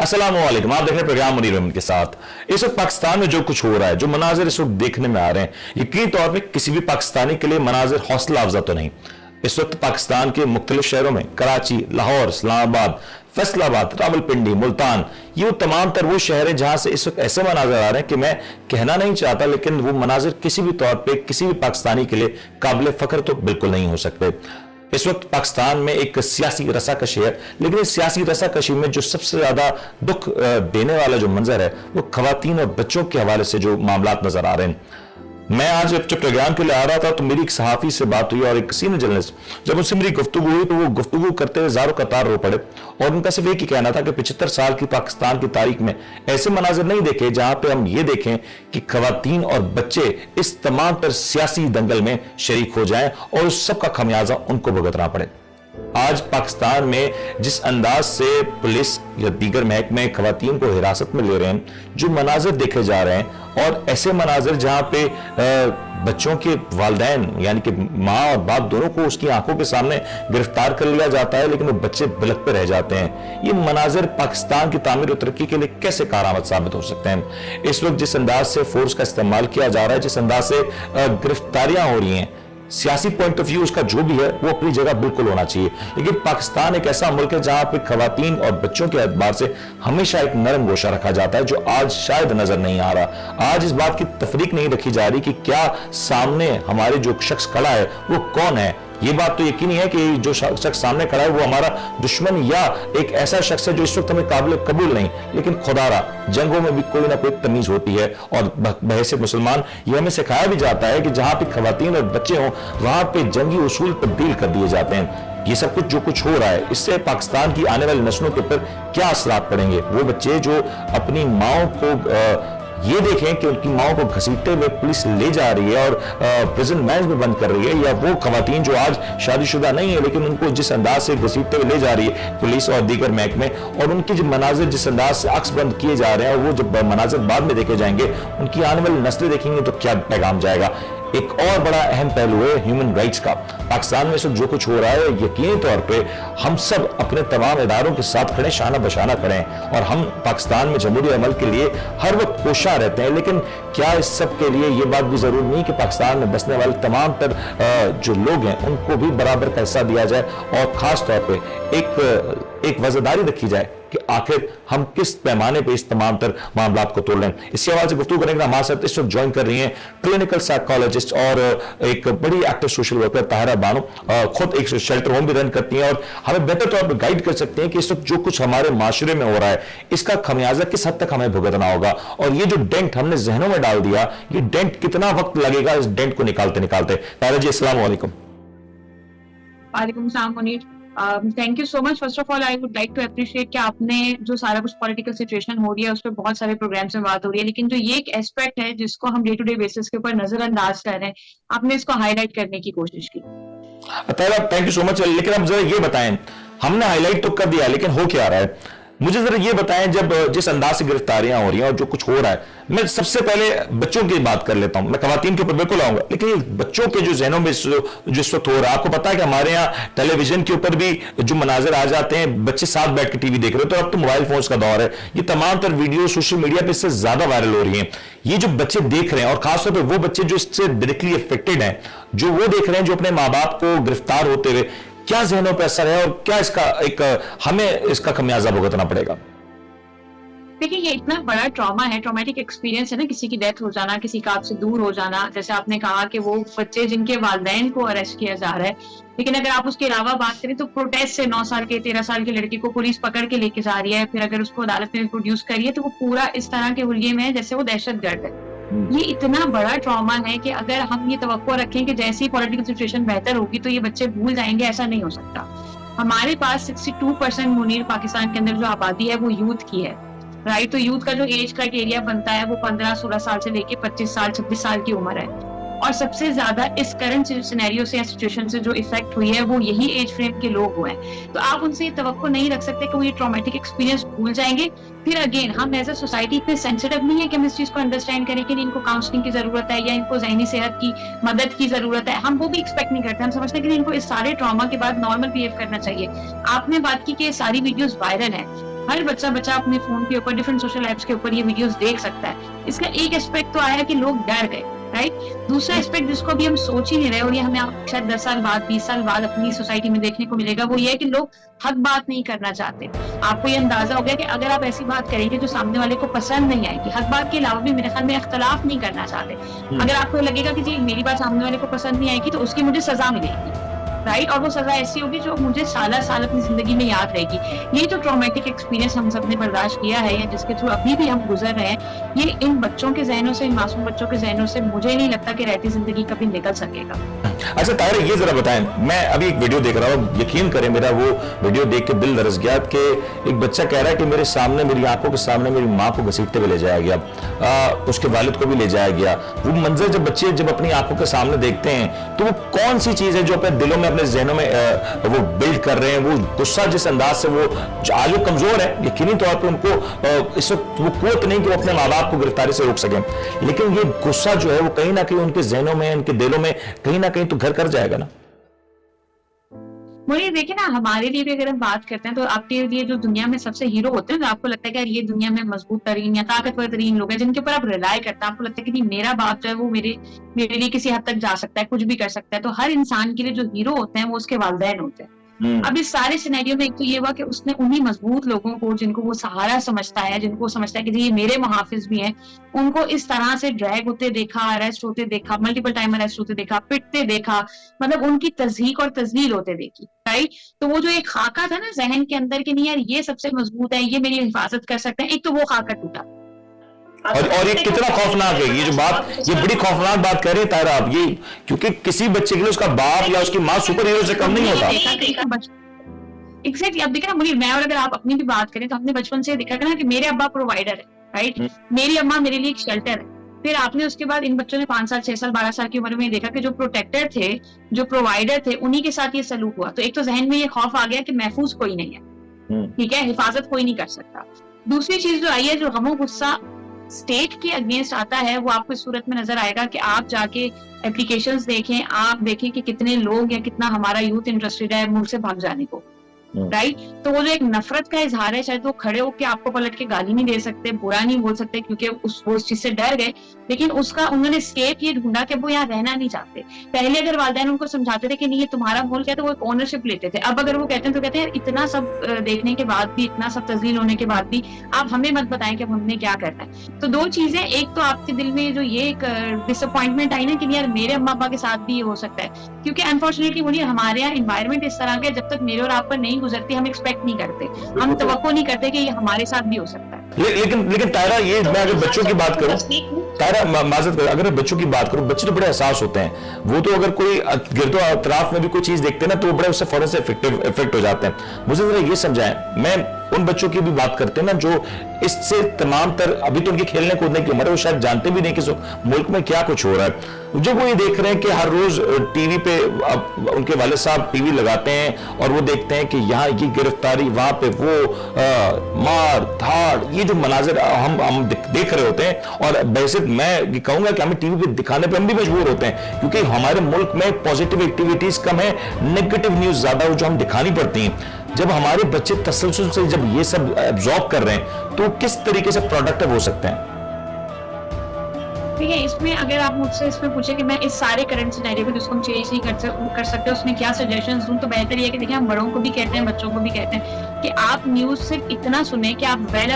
अस्सलाम वालेकुम। आप देख रहे हैं प्रोग्राम मुनीर अहमद के साथ। इस वक्त पाकिस्तान में जो कुछ हो रहा है, जो मनाजिर इस वक्त देखने में आ रहे हैं, यकीनी तौर पे किसी भी पाकिस्तानी के लिए मनाजिर हौसला अफजा तो नहीं। इस वक्त पाकिस्तान के मुख्तलिफ शहरों में कराची, लाहौर, इस्लामाबाद, फैसलाबाद, रावलपिंडी, मुल्तान, ये तमाम तर वो शहर हैं जहां से इस वक्त ऐसे मनाजिर आ रहे हैं कि मैं कहना नहीं चाहता, लेकिन वो मनाजिर किसी भी तौर पर किसी भी पाकिस्तानी के लिए काबिल फख्र तो बिल्कुल नहीं हो सकते। इस वक्त पाकिस्तान में एक सियासी रसाकशी है, लेकिन इस सियासी रसाकशी में जो सबसे ज्यादा दुख देने वाला जो मंजर है वो खवातीन और बच्चों के हवाले से जो मामलात नजर आ रहे हैं। मैं आज जब प्रोग्राम के लिए आ रहा था तो मेरी एक सहाफी से बात हुई और एक सीनियर जर्नलिस्ट, जब उनसे मेरी गुफ्तगू हुई तो वो गुफ्तगू करते हुए ज़ारों कतार रो पड़े और उनका सिर्फ एक ही कहना था कि 75 साल की पाकिस्तान की तारीख में ऐसे मनाजिर नहीं देखे जहां पे हम ये देखें कि खवातीन और बच्चे इस तमाम पर सियासी दंगल में शरीक हो जाएं और उस सब का खमियाजा उनको भुगतना पड़े। आज पाकिस्तान में जिस अंदाज से पुलिस या दीगर महकमे खवातीन को हिरासत में ले रहे हैं, जो मनाजिर देखे जा रहे हैं, और ऐसे मनाजिर जहां पे बच्चों के वालिदैन यानी कि माँ और बाप दोनों को उसकी आंखों के सामने गिरफ्तार कर लिया जाता है, लेकिन वो बच्चे बिलख पे रह जाते हैं। ये मनाजिर पाकिस्तान की तामीर और तरक्की के लिए कैसे कारआमद साबित हो सकते हैं? इस वक्त जिस अंदाज से फोर्स का इस्तेमाल किया जा रहा है, जिस अंदाज से गिरफ्तारियां हो रही हैं, सियासी पॉइंट ऑफ व्यू उसका जो भी है वो अपनी जगह बिल्कुल होना चाहिए, लेकिन पाकिस्तान एक ऐसा मुल्क है जहां पे खवातीन और बच्चों के एतबार से हमेशा एक नरम गोशा रखा जाता है, जो आज शायद नजर नहीं आ रहा। आज इस बात की तफरीक नहीं रखी जा रही कि क्या सामने हमारे जो शख्स खड़ा है वो कौन है। ये बात तो यकीनी है कि जो शख्स सामने खड़ा है वो हमारा दुश्मन या एक ऐसा शख्स है जो इस वक्त हमें काबिल कबूल नहीं, लेकिन खुदारा जंगों में भी कोई ना कोई तमीज होती है और बहैसियत मुसलमान ये हमें सिखाया भी जाता है कि जहां पे खवातीन और बच्चे हों वहां पे जंगी उसूल तब्दील कर दिए जाते हैं। ये सब कुछ जो कुछ हो रहा है, इससे पाकिस्तान की आने वाली नस्लों के ऊपर क्या असरात पड़ेंगे? वो बच्चे जो अपनी माओ को ये देखें कि उनकी माओ को घसीटते हुए पुलिस ले जा रही है और प्रिजन वैन में बंद कर रही है, या वो खवातीन जो आज शादीशुदा नहीं है लेकिन उनको जिस अंदाज से घसीटते हुए ले जा रही है पुलिस और दीगर महकमे, और उनके जो मनाजिर जिस अंदाज से अक्स बंद किए जा रहे हैं और वो जब मनाजिर बाद में देखे जाएंगे, उनकी आने वाली नस्लें देखेंगे तो क्या पैगाम जाएगा? एक और बड़ा अहम पहलू है ह्यूमन राइट्स का। पाकिस्तान में जो कुछ हो रहा है, यकीनी तौर पे हम सब अपने तमाम इदारों के साथ खड़े, शाना बशाना करें, और हम पाकिस्तान में जमहूरी अमल के लिए हर वक्त कोशा रहते हैं, लेकिन क्या इस सब के लिए ये बात भी जरूरी नहीं कि पाकिस्तान में बसने वाले तमाम तर जो लोग हैं उनको भी बराबर का हिस्सा दिया जाए और खास तौर पर एक वजहदारी रखी जाए कि आखिर हम किस पैमाने पे इस तमाम तर मामलात को तोड़ लें। इसी हवाले से गुफ्तगू करेंगे। हमारे साथ इस वक्त ज्वाइन कर रही हैं क्लिनिकल साइकोलॉजिस्ट और एक बड़ी active social worker Tahira Bano, खुद एक शेल्टर होम भी रन करती हैं और हमें बेहतर तौर पर गाइड कर सकते हैं कि इस वक्त जो कुछ हमारे माशरे में हो रहा है इसका खमियाजा किस हद तक हमें भुगतना होगा, और ये जो डेंट हमने जहनों में डाल दिया, ये डेंट कितना वक्त लगेगा इस डेंट को निकालते निकालते। ताहिरा जी, अस्सलाम वालेकुम। वालेकुम सलाम Munir. Thank you so much. First of all I would like to appreciate कि आपने जो सारा कुछ पॉलिटिकल सिचुएशन हो रही है उस पर बहुत सारे प्रोग्राम्स में बात हो रही है, लेकिन जो ये एक एस्पेक्ट है जिसको हम डे टू डे बेसिस के ऊपर नजरअंदाज कर रहे हैं, आपने इसको हाईलाइट करने की कोशिश की। Thank you so much. लेकिन अब जरा ये बताएं, हमने हाईलाइट तो कर दिया, लेकिन हो क्या रहा है? मुझे जरा ये बताएं, जब जिस अंदाज से गिरफ्तारियां हो रही हैं और जो कुछ हो रहा है, मैं सबसे पहले बच्चों की बात कर लेता हूं। मैं खवातीन के ऊपर बिल्कुल आऊंगा, लेकिन बच्चों के जो जहनों में जिस वक्त हो रहा है, आपको पता है कि हमारे यहाँ टेलीविजन के ऊपर भी जो मनाजिर आ जाते हैं, बच्चे साथ बैठ के टीवी देख रहे हो, तो अब तो मोबाइल फोन्स का दौर है, ये तमाम तर वीडियो सोशल मीडिया पे इससे ज्यादा वायरल हो रही है। ये जो बच्चे देख रहे हैं, और खासतौर पर वो बच्चे जो इससे डायरेक्टली अफेक्टेड हैं, जो वो देख रहे हैं जो अपने माँ बाप को गिरफ्तार होते हुए, क्या जहनों पर असर है और क्या इसका हमें इसका खमियाजा भुगतना पड़ेगा? देखिए, ये इतना बड़ा ट्रॉमा है, ट्रॉमेटिक एक्सपीरियंस है ना, किसी की डेथ हो जाना, किसी का आपसे दूर हो जाना। जैसे आपने कहा कि वो बच्चे जिनके वालिदैन को अरेस्ट किया जा रहा है, लेकिन अगर आप उसके अलावा बात करें तो प्रोटेस्ट से 9 साल के 13 साल की लड़की को पुलिस पकड़ के लेके जा रही है, फिर अगर उसको अदालत में प्रोड्यूस करिए तो वो पूरा इस तरह के हुलिये में है जैसे वो दहशतगर्द है। ये इतना बड़ा ट्रॉमा है कि अगर हम ये तवक्को रखें कि जैसे ही पॉलिटिकल सिचुएशन बेहतर होगी तो ये बच्चे भूल जाएंगे, ऐसा नहीं हो सकता। हमारे पास 62% मुनीर पाकिस्तान के अंदर जो आबादी है वो यूथ की है, राइट? तो यूथ का जो एज क्राइटेरिया बनता है वो 15-16 साल से लेके 25 साल 26 साल की उम्र है, और सबसे ज्यादा इस करंट सिनेरियो से या सिचुएशन से जो इफेक्ट हुई है वो यही एज फ्रेम के लोग हुए हैं। तो आप उनसे ये तवक्को नहीं रख सकते कि वो ये ट्रॉमेटिक एक्सपीरियंस भूल जाएंगे। फिर अगेन, हम एज अ सोसाइटी इतने सेंसिटिव नहीं है कि हम इस चीज को अंडरस्टैंड करें कि इनको काउंसलिंग की जरूरत है या इनको ज़हनी सेहत की मदद की जरूरत है। हम वो भी एक्सपेक्ट नहीं करते। हम समझते हैं कि इनको इस सारे ट्रॉमा के बाद नॉर्मल बिहेव करना चाहिए। आपने बात की कि ये सारी वीडियोस वायरल हैं, हर बच्चा अपने फोन के ऊपर डिफरेंट सोशल ऐप्स के ऊपर ये वीडियोस देख सकता है। इसका एक एस्पेक्ट तो आया कि लोग डर गए, राइट। दूसरा एस्पेक्ट जिसको अभी हम सोच ही नहीं रहे और ये हमें शायद 10 साल बाद 20 साल बाद अपनी सोसाइटी में देखने को मिलेगा, वो ये है कि लोग हक बात नहीं करना चाहते। आपको ये अंदाजा हो गया कि अगर आप ऐसी बात करेंगे जो सामने वाले को पसंद नहीं आएगी, हक बात के अलावा भी मेरे ख्याल में इख्तलाफ नहीं करना चाहते। अगर आपको लगेगा कि जी मेरी बात सामने वाले को पसंद नहीं आएगी तो उसकी मुझे सजा मिलेगी, राइट। और वो सजा ऐसी होगी जो मुझे साल अपनी जिंदगी में याद रहेगी। ये जो ट्रॉमेटिक एक्सपीरियंस हम सब ने बर्दाश्त किया है या जिसके थ्रू अभी भी हम गुजर रहे हैं, ये इन बच्चों के जहनों से, इन मासूम बच्चों के जहनों से मुझे नहीं लगता कि रहती जिंदगी कभी निकल सकेगा। अच्छा ताहिरा, ये जरा बताएं, मैं अभी एक वीडियो देख रहा हूँ, यकीन करें मेरा वो वीडियो देख के दिल दरस गया कि एक बच्चा कह रहा है कि मेरे सामने, मेरी आंखों के सामने मेरी माँ को घसीटते हुए ले जाया गया, उसके वालिद को भी ले जाया गया। वो मंजर जब बच्चे जब अपनी आंखों के सामने देखते हैं तो वो कौन सी चीज है जो अपने दिलों में, अपने जहनों में वो बिल्ड कर रहे हैं। वो गुस्सा जिस अंदाज से वो आज वो कमजोर है, यकीनी तौर पर उनको इस वक्त वो कुव्वत नहीं कि वो अपने माँ बाप को गिरफ्तारी से रोक सकें, लेकिन ये गुस्सा जो है वो कहीं ना कहीं उनके जहनों में, उनके दिलों में कहीं ना कहीं तो घर कर जाएगा ना। मुझे देखिए ना, हमारे लिए भी अगर हम बात करते हैं तो आपके लिए जो दुनिया में सबसे हीरो होते हैं, तो आपको लगता है कि यार ये दुनिया में मजबूत तरीन या ताकतवर तरीन लोग हैं जिनके ऊपर आप रिलाय करते हैं। आपको लगता है कि नहीं, मेरा बाप जो है वो मेरे लिए किसी हद तक जा सकता है, कुछ भी कर सकता है। तो हर इंसान के लिए जो हीरो होते हैं वो उसके वालिदैन होते हैं। अब इस सारे सिनेरियो में एक तो ये हुआ कि उसने उन्हीं मजबूत लोगों को, जिनको वो सहारा समझता है, जिनको समझता है कि ये मेरे मुहाफिज भी हैं, उनको इस तरह से ड्रैग होते देखा, अरेस्ट होते देखा, मल्टीपल टाइम अरेस्ट होते देखा, पिटते देखा, मतलब उनकी तज़हीक और तज़लील होते देखी, राइट। तो वो जो एक खाका था ना जहन के अंदर कि नहीं यार ये सबसे मजबूत है, ये मेरी हिफाजत कर सकते हैं, एक तो वो खाका टूटा। और ये कितना खौफनाक है, ये जो बात, ये बड़ी खौफनाक बात कह रहे हैं तारा आप, ये क्योंकि किसी बच्चे के लिए उसका बाप या उसकी माँ सुपर हीरो से कम नहीं होता। एग्जैक्टली। अब देखा ना मुनीर, मैं और अगर आप अपनी भी बात करें तो हमने बचपन से देखा ना कि मेरे अब्बा प्रोवाइडर है, राइट, मेरी अम्मा मेरे लिए एक शेल्टर है। फिर आपने उसके बाद इन बच्चों ने 5 साल 6 साल 12 साल की उम्र में देखा कि जो प्रोटेक्टर थे, जो प्रोवाइडर थे, उन्हीं के साथ ये सलूक हुआ। तो एक तो जहन में ये खौफ आ गया कि महफूज कोई नहीं है, ठीक है, हिफाजत कोई नहीं कर सकता। दूसरी चीज जो आई है, जो गमो गुस्सा स्टेट के अगेंस्ट आता है, वो आपको इस सूरत में नजर आएगा कि आप जाके एप्लीकेशंस देखें, आप देखें कि कितने लोग या कितना हमारा यूथ इंटरेस्टेड है मुल्क से भाग जाने को, राइट। तो वो जो एक नफरत का इजहार है, शायद वो खड़े होकर आपको पलट के गाली नहीं दे सकते, बुरा नहीं बोल सकते क्योंकि वो उस चीज से डर गए, लेकिन उसका उन्होंने एस्केप ये ढूंढा कि वो यहाँ रहना नहीं चाहते। पहले अगर वालिदैन उनको समझाते थे कि नहीं ये तुम्हारा मुल्क है तो वो एक ओनरशिप लेते थे। अब अगर वो कहते हैं तो कहते हैं इतना सब देखने के बाद भी, इतना सब तस्लील होने के बाद भी आप हमें मत बताएं कि हमने क्या करना है। तो दो चीजें, एक तो आपके दिल में जो ये एक डिसअपॉइंटमेंट आई ना कि यार मेरे अम्मा अब्बा के साथ भी ये हो सकता है, क्योंकि अनफॉर्चुनेटली मुझे हमारे यहाँ एनवायरमेंट इस तरह का जब तक मेरे और आप पर नहीं गुजरती हम एक्सपेक्ट नहीं करते, हम तवक्को नहीं करते कि ये हमारे साथ भी हो सकता है। लेकिन तायरा, ये मैं अगर बच्चों की बात करूं, तायरा माजरत करूं, अगर बच्चों की बात करूं, बच्चे तो बड़े एहसास होते हैं। वो तो अगर कोई गिरदो अतराफ में भी कोई चीज देखते हैं ना तो वो बड़े उससे फौरन से इफेक्ट हो जाते हैं। मुझे जरा ये समझाएं, मैं उन बच्चों की भी बात करते हैं ना जो इससे तमाम तर, अभी तो उनकी खेलने कूदने की उम्र है, वो शायद जानते भी नहीं कि मुल्क में क्या कुछ हो रहा है। जब वो ये देख रहे हैं कि हर रोज टीवी पे उनके वालिद साहब टीवी लगाते हैं और वो देखते हैं कि यहाँ ये गिरफ्तारी, वहां पे वो मार धाड़, ये जो मनाजिर हम देख रहे होते हैं, और वैसे मैं कहूंगा कि हमें टीवी पे दिखाने पे हम भी मजबूर होते हैं क्योंकि हमारे मुल्क में पॉजिटिव एक्टिविटीज कम है, नेगेटिव न्यूज ज्यादा जो हम दिखानी पड़ती हैं। जब हमारे बच्चे तसलसल से जब ये सब एब्जॉर्ब कर रहे हैं तो किस तरीके से प्रोडक्टिव हो सकते हैं? ठीक है, इसमें अगर आप मुझसे इसमें पूछे कि मैं इस सारे करंट सिनेरियो को जिसको हम चेंज नहीं कर सकते उसमें क्या सजेशंस दूं, तो बेहतर ये है कि देखिए हम बड़ों को भी कहते हैं, बच्चों को भी कहते हैं कि आप न्यूज सिर्फ इतना सुने कि आप वेल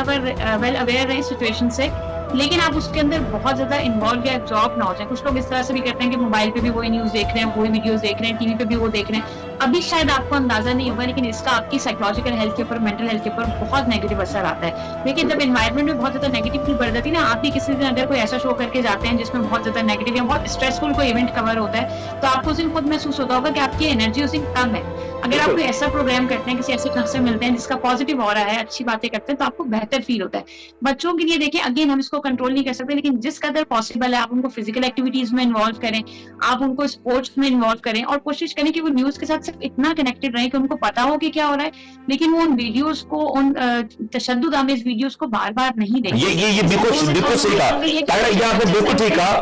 अवेयर रहे सिचुएशन से, लेकिन आप उसके अंदर बहुत ज्यादा इन्वॉल्व या एब्जॉर्ब ना हो जाए। कुछ लोग इस तरह से भी करते हैं कि मोबाइल पे भी वही न्यूज देख रहे हैं, वही वीडियोस देख रहे हैं, टीवी पे भी वो देख रहे हैं। अभी शायद आपको अंदाजा नहीं होगा लेकिन इसका आपकी साइकोलॉजिकल हेल्थ के ऊपर, मेंटल हेल्थ के ऊपर बहुत नेगेटिव असर आता है। लेकिन जब एनवायरमेंट में बहुत ज्यादा नेगेटिविटी बढ़ जाती है ना, आप भी किसी दिन अगर कोई ऐसा शो करके जाते हैं जिसमें बहुत ज्यादा नेगेटिव या बहुत स्ट्रेसफुल कोई इवेंट कवर होता है, तो आपको उस दिन खुद महसूस होता होगा कि आपकी एनर्जी उस दिन कम है। अगर आप कोई ऐसा प्रोग्राम करते हैं, किसी ऐसे शख्स से मिलते हैं जिसका पॉजिटिव हो रहा है, अच्छी बातें करते हैं, तो आपको बेहतर फील होता है। बच्चों के लिए देखिए, अगेन हम इसको कंट्रोल नहीं कर सकते, लेकिन जिस कदर पॉसिबल है आप उनको फिजिकल एक्टिविटीज में इन्वॉल्व करें, आप उनको स्पोर्ट्स में इन्वॉल्व करें और कोशिश करें कि वो न्यूज के साथ सिर्फ इतना कनेक्टेड रहे कि उनको पता हो कि क्या हो रहा है, लेकिन वो उन वीडियोस को, उन तशद्दुद आमेज वीडियोस को बार बार नहीं देखें। ये बिल्कुल सही कहा, ये आपने बिल्कुल ठीक कहा।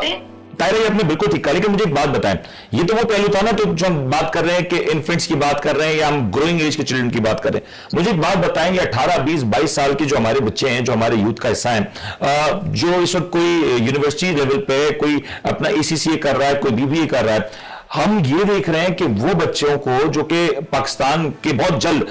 तायरा, ये आपने बिल्कुल ठीक कहा, लेकिन मुझे एक बात बताएं, ये तो वो पहलू था ना, तो जो हम बात कर रहे हैं कि इन्फेंट्स की बात कर रहे हैं या हम ग्रोइंग एज के चिल्ड्रन की बात कर रहे हैं, मुझे एक बात बताएंगे, 18, 20, 22 साल के जो हमारे बच्चे हैं, जो हमारे यूथ का हिस्सा है, जो इस वक्त कोई यूनिवर्सिटी लेवल पे कोई अपना ACCA कर रहा है, कोई BBA कर रहा है, हम ये देख रहे हैं कि वो बच्चों को जो कि पाकिस्तान के बहुत जल्द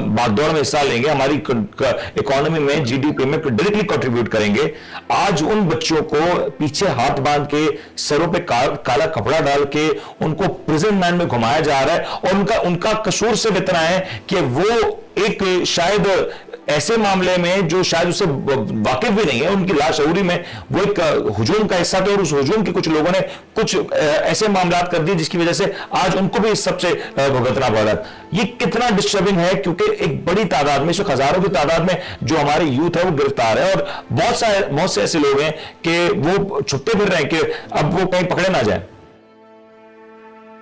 भागदौड़ में हिस्सा लेंगे, हमारी इकोनॉमी में, GDP में डायरेक्टली कंट्रीब्यूट करेंगे, आज उन बच्चों को पीछे हाथ बांध के, सरों पे काला कपड़ा डाल के उनको प्रिजन वैन में घुमाया जा रहा है, और उनका कसूर सिर्फ इतना है कि वो एक शायद ऐसे मामले में जो शायद उससे वाकिफ भी नहीं है, उनकी लाशऊरी में वो एक हुजूम का हिस्सा था, और उस हुजूम के कुछ लोगों ने कुछ ऐसे मामला कर दिए जिसकी वजह से आज उनको भी इस सबसे भुगतना पड़ रहा है। ये कितना डिस्टर्बिंग है, क्योंकि एक बड़ी तादाद में, इसमें हजारों की तादाद में जो हमारे यूथ है वो गिरफ्तार है, और बहुत से ऐसे लोग हैं कि वो छुपते फिर रहे हैं कि अब वो कहीं पकड़े ना जाए।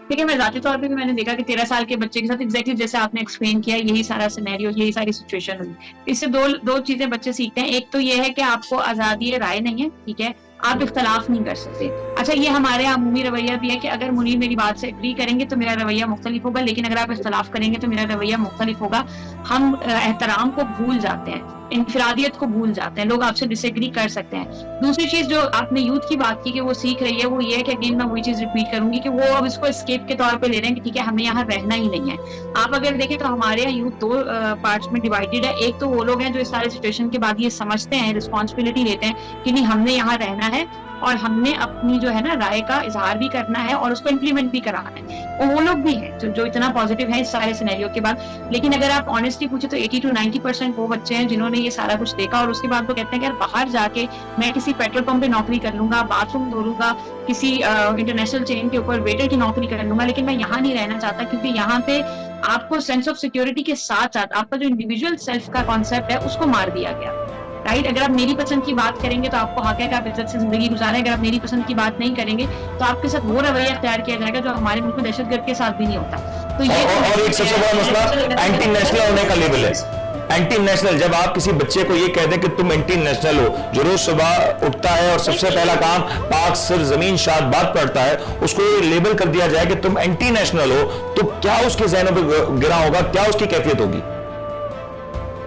देखिए, मैं जाती तौर पे भी मैंने देखा कि 13 साल के बच्चे के साथ एग्जैक्टली जैसे आपने एक्सप्लेन किया, यही सारा सिनेरियो, यही सारी सिचुएशन हुई। इससे दो चीजें बच्चे सीखते हैं। एक तो ये है कि आपको आजादी राय नहीं है, ठीक है, आप इख्तलाफ नहीं कर सकते। अच्छा, ये हमारे यहाँ अमूमी रवैया भी है कि अगर मुनीर मेरी बात से एग्री करेंगे तो मेरा रवैया मुख्तलिफ होगा, लेकिन अगर आप इख्तलाफ करेंगे तो मेरा रवैया मुख्तलिफ होगा। हम एहतराम को भूल जाते हैं, इंफरादियत को भूल जाते हैं, लोग आपसे डिसएग्री कर सकते हैं। दूसरी चीज जो आपने यूथ की बात की कि वो सीख रही है, वो ये है कि अगेन मैं वही चीज रिपीट करूंगी कि वो अब इसको एस्केप के तौर पे ले रहे हैं कि ठीक है, हमें यहाँ रहना ही नहीं है। आप अगर देखें तो हमारे यहाँ यूथ दो पार्ट्स में डिवाइडेड है। एक तो वो लोग हैं जो इस सारे सिचुएशन के बाद ये समझते हैं, रिस्पॉन्सिबिलिटी लेते हैं कि नहीं, हमने यहाँ रहना है और हमने अपनी जो है ना राय का इजहार भी करना है और उसको इम्प्लीमेंट भी कराना है। और वो लोग भी हैं जो इतना पॉजिटिव है इस सारे सिनेरियो के बाद। लेकिन अगर आप ऑनेस्टली पूछे तो 80 to 90% वो बच्चे हैं जिन्होंने ये सारा कुछ देखा और उसके बाद वो कहते हैं कि यार बाहर जाके मैं किसी पेट्रोल पंप पे नौकरी कर लूंगा, बाथरूम धो लूंगा, किसी इंटरनेशनल चेन के ऊपर वेटर की नौकरी कर लूंगा, लेकिन मैं यहाँ नहीं रहना चाहता, क्योंकि यहाँ पे आपको सेंस ऑफ सिक्योरिटी के साथ साथ आपका जो इंडिविजुअल सेल्फ का कॉन्सेप्ट है उसको मार दिया गया। राइट, अगर आप मेरी पसंद की बात करेंगे तो आपको हक है कि आप इज्जत से जिंदगी गुजारें। अगर आप मेरी पसंद की बात नहीं करेंगे तो आपके साथ वो रवैया अख्तियार किया जाएगा जो हमारे मुल्क में दहशतगर्द के साथ भी नहीं होता। तो ये और एक सबसे बड़ा मसला एंटी नेशनल होने का लेवल है। एंटी नेशनल, जब आप किसी बच्चे को ये कह दें कि तुम एंटी नेशनल हो, जो रोज सुबह उठता है और सबसे पहला काम पाक सिर जमीन शाद बात पढ़ता है, उसको ये लेबल कर दिया जाए कि तुम एंटी नेशनल हो, तो क्या उसके ज़हनों पे गिरा होगा, क्या उसकी कैफियत होगी?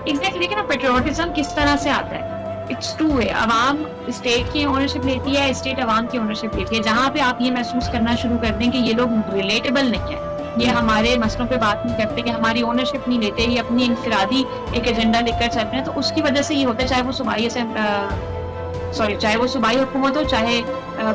एग्जैक्टली, लेकिन पेट्रियोटिज्म किस तरह से आता है? It's two way, Awam state की ओनरशिप लेती है, स्टेट अवाम की ओनरशिप लेती है। जहां पे आप ये महसूस करना शुरू कर दें कि ये लोग रिलेटेबल नहीं है, ये हमारे मसलों पे बात नहीं करते, कि हमारी ओनरशिप नहीं लेते, ये अपनी इंफरादी एक एजेंडा लेकर चल रहे हैं, तो उसकी वजह से ये होता है, चाहे वो सूबाई हुकूमत हो, चाहे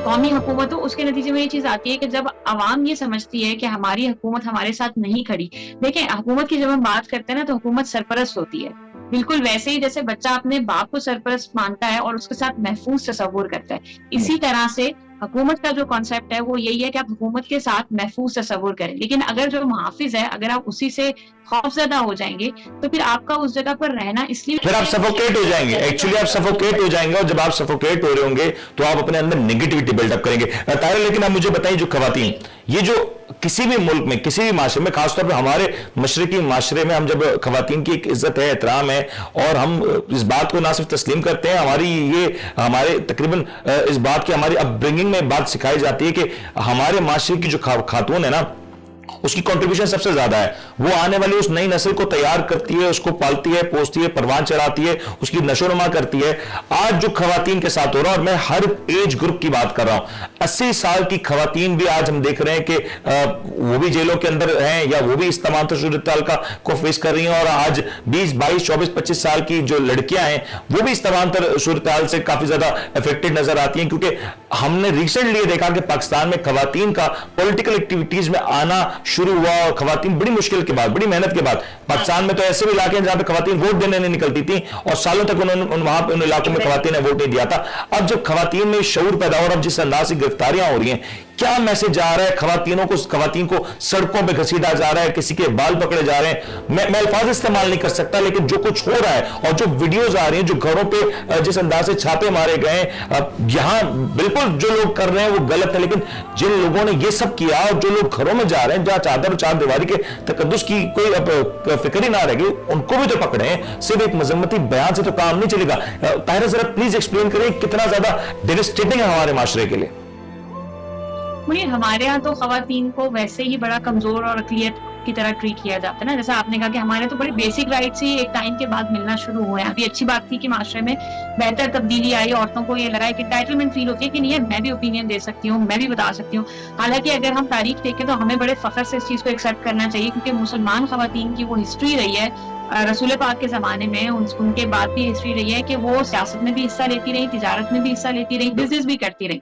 कौमी हुकूमत हो। उसके नतीजे में ये चीज आती है कि जब अवाम ये समझती है कि हमारी हुकूमत हमारे साथ नहीं खड़ी। देखिए, हुकूमत की जब हम बात करते हैं ना तो हुकूमत सरपरस्त होती है, बिल्कुल वैसे ही जैसे बच्चा अपने बाप को सरपरस्त मानता है और उसके साथ महफूज तस्वुर करता है, इसी तरह से हुकूमत का जो कॉन्सेप्ट है वो यही है कि आप हुकूमत के साथ महफूज तस्वुर करें। लेकिन अगर जो मुहाफिज है, अगर आप उसी से खौफजदा हो जाएंगे तो फिर आपका उस जगह पर रहना इसलिए फिर आप सफोकेट हो जाएंगे। एक्चुअली आप सफोकेट हो जाएंगे, और जब आप सफोकेट हो रहे होंगे तो आप अपने अंदर नेगेटिविटी बिल्डअप करेंगे। ताहिर, लेकिन आप मुझे बताइए, जो खवातीन, ये जो किसी भी मुल्क में, किसी भी माशरे में, खासतौर पर हमारे मशरकी माशरे में, हम जब खवातीन की एक इज्जत है, एहतराम है, और हम इस बात को ना सिर्फ तस्लीम करते हैं, हमारे तकरीबन इस बात की हमारी अपब्रिंगिंग में बात सिखाई जाती है कि हमारे माशरे की जो खातून है ना, उसकी कंट्रीब्यूशन सबसे ज्यादा है। वो आने वाली उस नई नस्ल को तैयार करती है, उसको पालती है, पोसती है, परवान चढ़ाती है, उसकी नशोनुमा करती है। आज जो खवातीन के साथ हो रहा है, और मैं हर एज ग्रुप की बात कर रहा हूं, 80 साल की खवातीन भी आज हम देख रहे हैं कि वो भी जेलों के अंदर हैं, या वो भी इस तमाम सूरत-ए-हाल को फेस कर रही हैं। और आज 20, 22, 24, 25 साल की जो लड़कियां हैं वो भी इस तमाम सूरत-ए-हाल से काफी ज्यादा अफेक्टेड नजर आती हैं, क्योंकि हमने रिसेंटली देखा कि पाकिस्तान में खवातीन का पॉलिटिकल एक्टिविटीज में आना शुरू हुआ, और खवातीन बड़ी मुश्किल के बाद, बड़ी मेहनत के बाद, पाकिस्तान में तो ऐसे भी इलाके हैं जहां पे खवातीन वोट देने नहीं निकलती थी, और सालों तक वहां पे उन इलाकों में खवातीन ने वोट नहीं दिया था। अब जब खवातीन में शऊर पैदा हो रहा है, अब जिस अंदाज से गिरफ्तारियां हो रही हैं, क्या मैसेज आ रहा है? खवातीन को सड़कों पे घसीटा जा रहा है, किसी के बाल पकड़े जा रहे हैं। मैं अल्फाज इस्तेमाल नहीं कर सकता, लेकिन जो कुछ हो रहा है और जो वीडियोज आ रही हैं, जो घरों पे जिस अंदाज से छापे मारे गए, यहां बिल्कुल जो लोग कर रहे हैं वो गलत है, लेकिन जिन लोगों ने ये सब किया, और जो लोग घरों में जा रहे हैं जहां चादर और चार दीवारी के तकद्दुस की कोई फिक्र ही ना रहेगी, उनको भी तो पकड़े हैं। सिर्फ एक मजम्मती बयान से तो काम नहीं चलेगा। ताहिर, जरा प्लीज एक्सप्लेन करें, कितना ज्यादा डेविस्टेटिंग है हमारे माशरे के लिए। मुझे हमारे यहाँ तो खवातीन को वैसे ही बड़ा कमजोर और अक़लियत की तरह ट्रीट किया जाता है ना, जैसा आपने कहा कि हमारे तो बड़े बेसिक राइट्स ही एक टाइम के बाद मिलना शुरू हुए हैं। अभी अच्छी बात थी कि माशरे में बेहतर तब्दीली आई, औरतों को ये लगा है कि टाइटलमेंट फील होती है कि नहीं यार मैं भी ओपिनियन दे सकती हूँ, मैं भी बता सकती हूँ। हालांकि अगर हम तारीख देखें तो हमें बड़े फख्र से इस चीज को एक्सेप्ट करना चाहिए, क्योंकि मुसलमान खवातीन की वो हिस्ट्री रही है रसूल पाक के ज़माने में, उनके बाद भी हिस्ट्री रही है कि वो सियासत में भी हिस्सा लेती रही, तिजारत में भी हिस्सा लेती रही, बिज़नेस भी करती रही।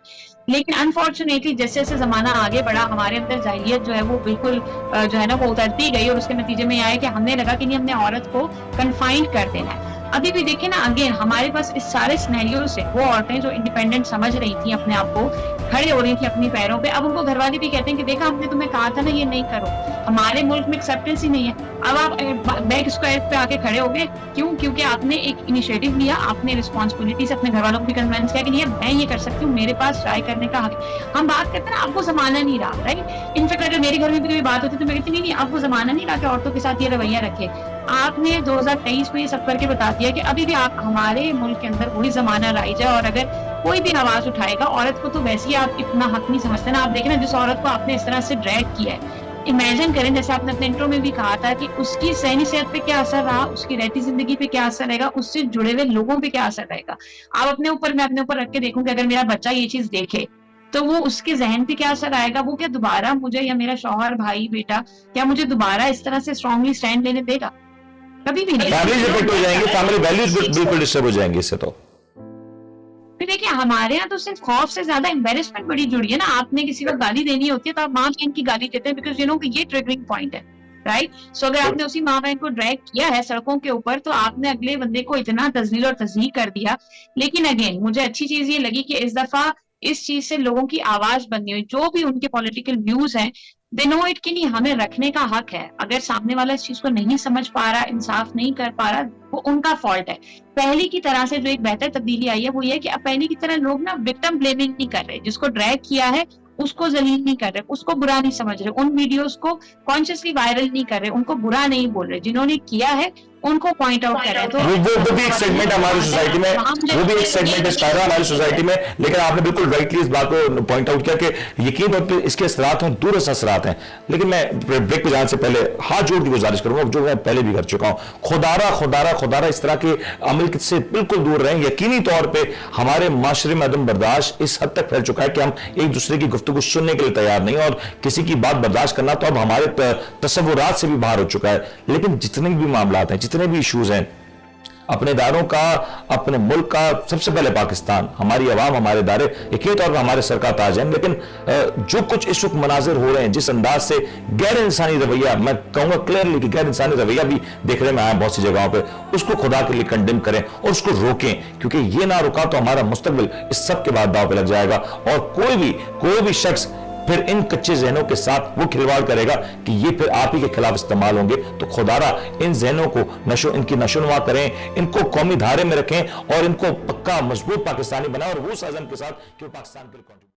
लेकिन अनफॉर्चुनेटली जैसे-जैसे ज़माना आगे बढ़ा, हमारे अंदर जाहिलियत जो है वो बिल्कुल जो है ना वो उतरती गई, और उसके नतीजे में ये आया कि हमने लगा कि नहीं, हमने औरत को कन्फाइंड कर देना है। अभी भी देखिए ना, अगेन हमारे पास इस सारे सिनेरियो से वो औरतें जो इंडिपेंडेंट समझ रही थी अपने आप को, खड़े हो रही थी अपनी पैरों पे, अब उनको घरवाले भी कहते हैं कि देखा हमने तुम्हें कहा था ना ये नहीं करो। हमारे मुल्क में एक्सेप्टेंस ही नहीं है। अब आप बैक स्क्वायर पे आके खड़े हो गए, क्यों? क्योंकि आपने एक इनिशिएटिव लिया, आपने रिस्पॉन्सिबिलिटी से अपने घरवालों को भी कन्विंस किया कि नहीं मैं ये कर सकती हूँ, मेरे पास ट्राई करने का हक है। हम बात करते हैं ना, आपको जमाना नहीं रहा, राइट? इनफैक्ट अगर मेरे घर में भी कोई बात होती तो मैं कहती नहीं आपको जमाना नहीं रहा कि औरतों के साथ ये रवैया रखे। आपने 2023 में ये सब करके बता दिया कि अभी भी आप हमारे मुल्क के अंदर वही जमाना राइज है, और अगर कोई भी आवाज उठाएगा, औरत को तो वैसे ही आप इतना हक नहीं समझते ना। आप देखें ना, जिस औरत को आपने इस तरह से ड्रैग किया है, इमेजिन करें, जैसे आपने अपने इंट्रो में भी कहा था कि उसकी सहनी सेहत पे क्या असर रहा, उसकी रहती जिंदगी पे क्या असर रहेगा, उससे जुड़े हुए लोगों पे क्या असर रहेगा। आप अपने ऊपर, मैं अपने ऊपर रख के देखूं कि अगर मेरा बच्चा ये चीज देखे तो वो उसके जहन पे क्या असर आएगा, वो क्या दोबारा मुझे या मेरा शौहर, भाई, बेटा क्या मुझे दोबारा इस तरह से स्ट्रांगली स्टैंड लेने देगा? कभी भी नहीं। फैमिली इफेक्ट हो जाएंगे, फैमिली वैल्यूज बिल्कुल डिस्टर्ब हो जाएंगे इससे। तो फिर देखिए, हमारे यहाँ तो सिर्फ खौफ से ज्यादा एम्बेरसमेंट बड़ी जुड़ी है ना। आपने किसी को गाली देनी होती है तो आप माँ बहन की गाली देते हैं, बिकॉज यू नो कि ये ट्रिगरिंग पॉइंट है, राइट? सो अगर आपने उसी माँ बहन को ड्रैग किया है सड़कों के ऊपर, तो आपने अगले बंदे को इतना तजलील और तज़यीक कर दिया। लेकिन अगेन मुझे अच्छी चीज ये लगी कि इस दफा इस चीज से लोगों की आवाज बननी हुई, जो भी उनके पॉलिटिकल व्यूज हैं, दे नो इट कि नहीं हमें रखने का हक है। अगर सामने वाला इस चीज को नहीं समझ पा रहा, इंसाफ नहीं कर पा रहा, वो उनका फॉल्ट है। पहले की तरह से जो एक बेहतर तब्दीली आई है वो ये है कि अब पहले की तरह लोग ना विक्टिम ब्लेमिंग नहीं कर रहे, जिसको ड्रैग किया है उसको जलील नहीं कर रहे, उसको बुरा नहीं समझ रहे, उन वीडियोस को कॉन्शियसली वायरल नहीं कर रहे, उनको बुरा नहीं बोल रहे, जिन्होंने किया है उनको पॉइंट आउट कर रहे हैं। तो वो भी एक सेगमेंट हमारी सोसाइटी में, वो भी एक सेगमेंट है हमारी सोसाइटी में। लेकिन आपने बिल्कुल राइटली इस बात को पॉइंट आउट किया कि यकीन तौर पर इसके असरात हैं, दूरस्थ असरात हैं। लेकिन मैं ब्रेक पे जाने से पहले हाथ जोड़ की गुजारिश करूंगा, जो मैं पहले भी कर चुका हूं, खुदारा इस तरह के अमल से बिल्कुल दूर रहें। यकीनी तौर पर हमारे माशरे में अदम बर्दाश्त इस हद तक फैल चुका है कि हम एक दूसरे की गुफ्तगू सुनने के लिए तैयार नहीं, और किसी की बात बर्दाश्त करना तो अब हमारे तसव्वुरात से भी बाहर हो चुका है। लेकिन जितने भी मामलात हैं, जितने भी इश्यूज हैं, अपने दारों का, अपने मुल्क का, सबसे पहले पाकिस्तान, हमारी आवाम, हमारे इदारे यकीन तौर पर हमारे सर का ताज है। लेकिन जो कुछ इस वक्त मनाजिर हो रहे हैं, जिस अंदाज से गैर इंसानी रवैया, मैं कहूंगा क्लियरली कि गैर इंसानी रवैया भी देखने में आया बहुत सी जगहों पे, उसको खुदा के लिए कंडेम करें और उसको रोकें, क्योंकि ये ना रुका तो हमारा मुस्तकबिल इस सब के बाद दांव पे लग जाएगा। और कोई भी शख्स फिर इन कच्चे जहनों के साथ वो खिलवाड़ करेगा कि ये फिर आप ही के खिलाफ इस्तेमाल होंगे। तो खुदारा इन जहनों को इनकी नशोनुमा करें, इनको कौमी धारे में रखें और इनको पक्का मजबूत पाकिस्तानी बनाएं, और वो साजन के साथ कि वो पाकिस्तान के लिए